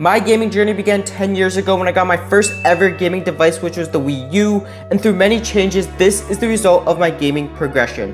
My gaming journey began 10 years ago when I got my first ever gaming device, which was the Wii U, and through many changes, this is the result of my gaming progression.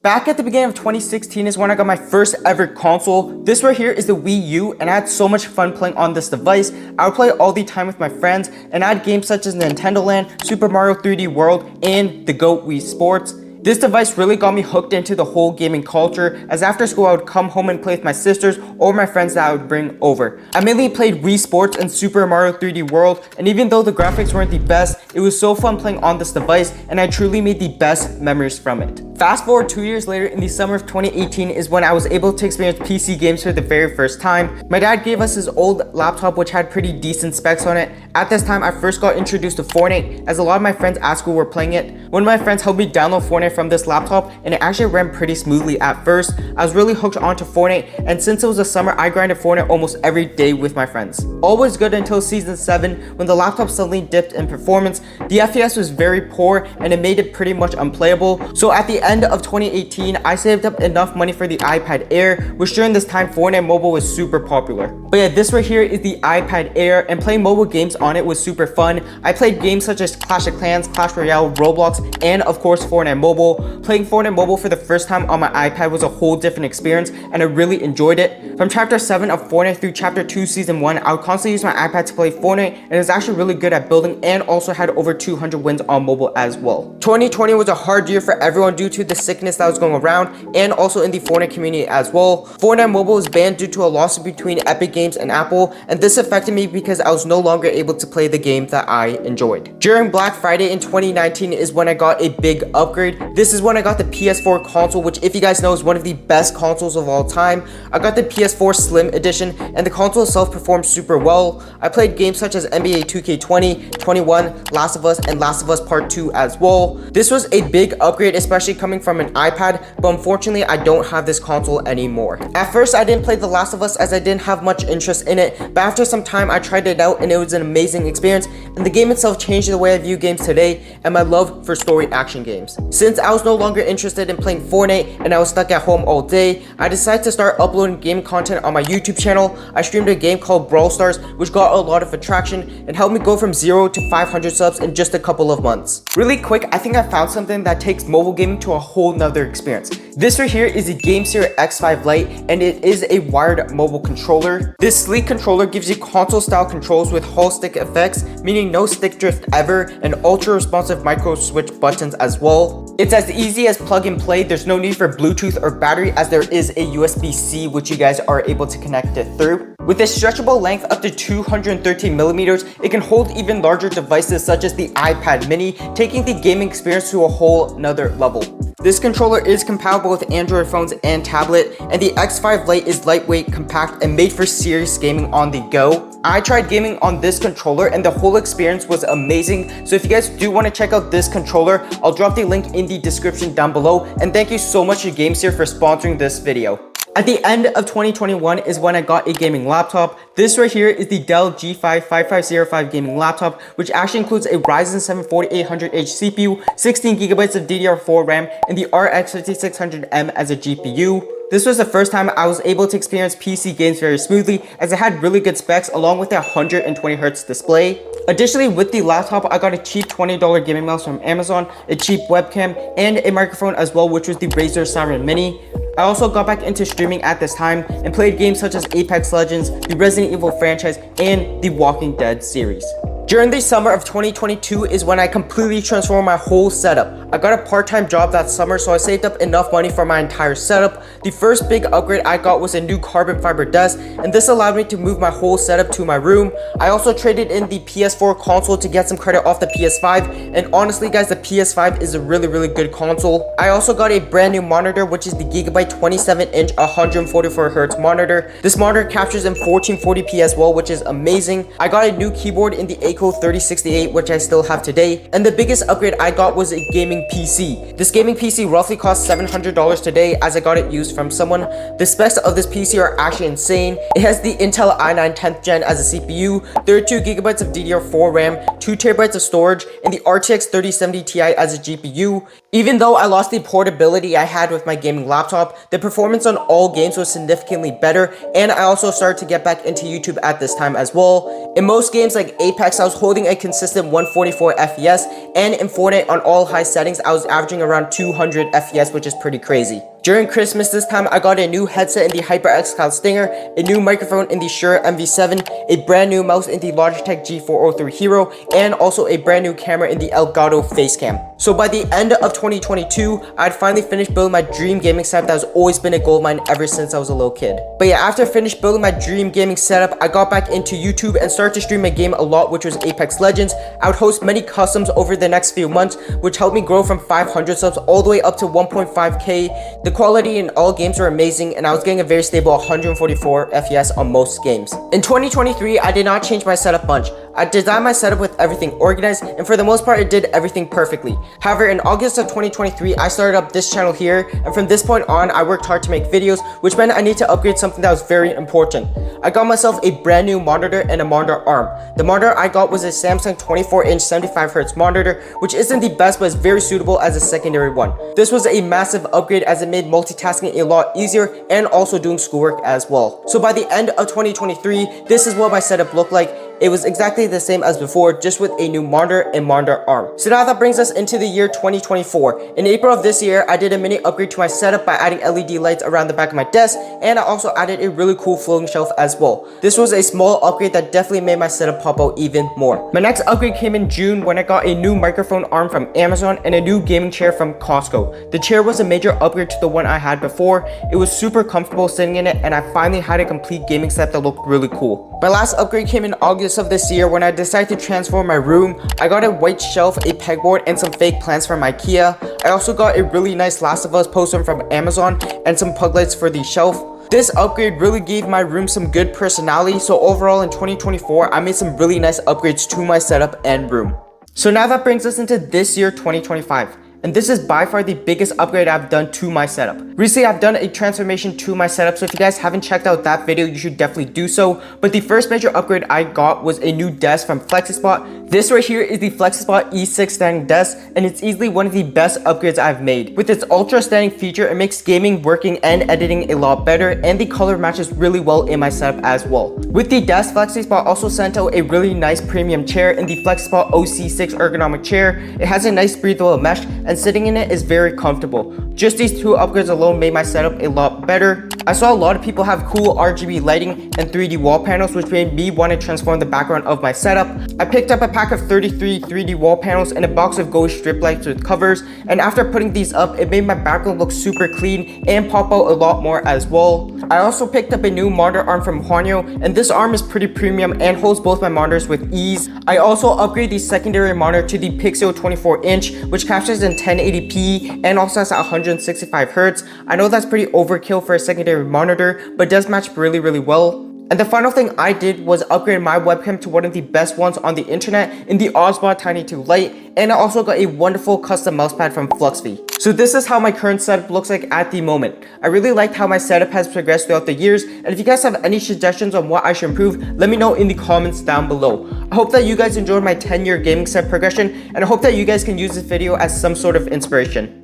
Back at the beginning of 2016 is when I got my first ever console. This right here is the Wii U, and I had so much fun playing on this device. I would play all the time with my friends, and I had games such as Nintendo Land, Super Mario 3D World, and the GOAT Wii Sports. This device really got me hooked into the whole gaming culture, as after school I would come home and play with my sisters or my friends that I would bring over. I mainly played Wii Sports and Super Mario 3D World, and even though the graphics weren't the best, it was so fun playing on this device, and I truly made the best memories from it. Fast forward 2 years later, in the summer of 2018 is when I was able to experience PC games for the very first time. My dad gave us his old laptop which had pretty decent specs on it. At this time I first got introduced to Fortnite, as a lot of my friends at school were playing it. One of my friends helped me download Fortnite from this laptop, and it actually ran pretty smoothly at first. I was really hooked onto Fortnite, and since it was the summer, I grinded Fortnite almost every day with my friends. All was good until season 7, when the laptop suddenly dipped in performance. The FPS was very poor, and it made it pretty much unplayable. So at the end of 2018, I saved up enough money for the iPad Air, which during this time Fortnite Mobile was super popular. But yeah, this right here is the iPad Air, and playing mobile games on it was super fun. I played games such as Clash of Clans, Clash Royale, Roblox, and of course Fortnite Mobile. Playing Fortnite Mobile for the first time on my iPad was a whole different experience, and I really enjoyed it. From chapter 7 of Fortnite through chapter 2 season 1, I would constantly use my iPad to play Fortnite, and it was actually really good at building, and also had over 200 wins on mobile as well. 2020 was a hard year for everyone due to the sickness that was going around, and also in the Fortnite community as well. Fortnite Mobile was banned due to a lawsuit between Epic Games and Apple, and this affected me because I was no longer able to play the game that I enjoyed. During Black Friday in 2019 is when I got a big upgrade. This is when I got the PS4 console, which if you guys know is one of the best consoles of all time. I got the PS4 Slim Edition, and the console itself performed super well. I played games such as NBA 2K20, 21, Last of Us, and Last of Us Part 2 as well. This was a big upgrade, especially coming from an iPad, but unfortunately I don't have this console anymore. At first I didn't play The Last of Us as I didn't have much interest in it, but after some time I tried it out and it was an amazing experience, and the game itself changed the way I view games today and my love for story action games. Since I was no longer interested in playing Fortnite and I was stuck at home all day, I decided to start uploading game content on my YouTube channel. I streamed a game called Brawl Stars, which got a lot of attraction and helped me go from 0 to 500 subs in just a couple of months. Really quick, I think I found something that takes mobile gaming to a whole nother experience. This right here is a GameSir X5 Lite, and it is a wired mobile controller. This sleek controller gives you console style controls with Hall stick effects, meaning no stick drift ever, and ultra responsive micro switch buttons as well. It's as easy as plug and play. There's no need for Bluetooth or battery, as there is a USB-C which you guys are able to connect it through. With a stretchable length up to 213 millimeters, it can hold even larger devices such as the iPad mini, taking the gaming experience to a whole nother level. This controller is compatible with Android phones and tablet, and the X5 Lite is lightweight, compact, and made for serious gaming on the go. I tried gaming on this controller and the whole experience was amazing, so if you guys do want to check out this controller, I'll drop the link in the description down below, and thank you so much to GameSir for sponsoring this video. At the end of 2021 is when I got a gaming laptop. This right here is the Dell G5 5505 gaming laptop, which actually includes a Ryzen 7 4800H CPU, 16GB of DDR4 RAM, and the RX 5600M as a GPU. This was the first time I was able to experience PC games very smoothly, as it had really good specs along with a 120Hz display. Additionally, with the laptop, I got a cheap $20 gaming mouse from Amazon, a cheap webcam, and a microphone as well, which was the Razer Siren Mini. I also got back into streaming at this time and played games such as Apex Legends, the Resident Evil franchise, and the Walking Dead series. During the summer of 2022 is when I completely transformed my whole setup. I got a part-time job that summer, so I saved up enough money for my entire setup. The first big upgrade I got was a new carbon fiber desk, and this allowed me to move my whole setup to my room. I also traded in the PS4 console to get some credit off the PS5, and honestly guys, the PS5 is a really good console. I also got a brand new monitor, which is the Gigabyte 27-inch 144Hz monitor. This monitor captures in 1440p as well, which is amazing. I got a new keyboard in the LAKEY 3068, which I still have today, and the biggest upgrade I got was a gaming PC. This gaming PC roughly cost $700 today, as I got it used from someone. The specs of this PC are actually insane. It has the Intel i9 10th gen as a CPU, 32GB of DDR4 RAM, 2TB of storage, and the RTX 3070 Ti as a GPU. Even though I lost the portability I had with my gaming laptop, the performance on all games was significantly better, and I also started to get back into YouTube at this time as well. In most games like Apex, I was holding a consistent 144 FPS, and in Fortnite on all high settings, I was averaging around 200 FPS, which is pretty crazy. During Christmas this time, I got a new headset in the HyperX Cloud Stinger, a new microphone in the Shure MV7, a brand new mouse in the Logitech G403 Hero, and also a brand new camera in the Elgato Facecam. So by the end of 2022, I'd finally finished building my dream gaming setup that has always been a goal of mine ever since I was a little kid. But yeah, after I finished building my dream gaming setup, I got back into YouTube and started to stream my game a lot, which was Apex Legends. I would host many customs over the next few months, which helped me grow from 500 subs all the way up to 1.5k. The quality in all games were amazing, and I was getting a very stable 144 FPS on most games. In 2023, I did not change my setup much. I designed my setup with everything organized, and for the most part, it did everything perfectly. However, in August of 2023, I started up this channel here, and from this point on, I worked hard to make videos, which meant I need to upgrade something that was very important. I got myself a brand new monitor and a monitor arm. The monitor I got was a Samsung 24-inch 75Hz monitor, which isn't the best, but is very suitable as a secondary one. This was a massive upgrade as it made multitasking a lot easier and also doing schoolwork as well. So by the end of 2023, this is what my setup looked like. It was exactly the same as before, just with a new monitor and monitor arm. So now that brings us into the year 2024. In April of this year, I did a mini upgrade to my setup by adding LED lights around the back of my desk, and I also added a really cool floating shelf as well. This was a small upgrade that definitely made my setup pop out even more. My next upgrade came in June when I got a new microphone arm from Amazon and a new gaming chair from Costco. The chair was a major upgrade to the one I had before. It was super comfortable sitting in it, and I finally had a complete gaming setup that looked really cool. My last upgrade came in August of this year when I decided to transform my room. I got a white shelf, a pegboard, and some fake plants from IKEA. I also got a really nice Last of Us poster from Amazon and some pug lights for the shelf. This upgrade really gave my room some good personality, so overall in 2024, I made some really nice upgrades to my setup and room. So now that brings us into this year, 2025. And this is by far the biggest upgrade I've done to my setup. Recently, I've done a transformation to my setup, so if you guys haven't checked out that video, you should definitely do so. But the first major upgrade I got was a new desk from FlexiSpot. This right here is the FlexiSpot E6 standing desk, and it's easily one of the best upgrades I've made. With its ultra standing feature, it makes gaming, working, and editing a lot better, and the color matches really well in my setup as well. With the desk, FlexiSpot also sent out a really nice premium chair in the FlexiSpot OC6 ergonomic chair. It has a nice breathable mesh, and sitting in it is very comfortable. Just these two upgrades alone made my setup a lot better. I saw a lot of people have cool RGB lighting and 3D wall panels, which made me want to transform the background of my setup. I picked up a pack of 33 3D wall panels and a box of ghost strip lights with covers, and after putting these up, it made my background look super clean and pop out a lot more as well. I also picked up a new monitor arm from Huanyo, and this arm is pretty premium and holds both my monitors with ease. I also upgraded the secondary monitor to the Pixel 24-inch, which captures in 1080p and also has 165 Hz. I know that's pretty overkill for a secondary monitor, but it does match really well. And the final thing I did was upgrade my webcam to one of the best ones on the internet in the Osmo Tiny 2 Lite, and I also got a wonderful custom mousepad from FluxV. So this is how my current setup looks like at the moment. I really liked how my setup has progressed throughout the years, and if you guys have any suggestions on what I should improve, let me know in the comments down below. I hope that you guys enjoyed my 10-year gaming setup progression, and I hope that you guys can use this video as some sort of inspiration.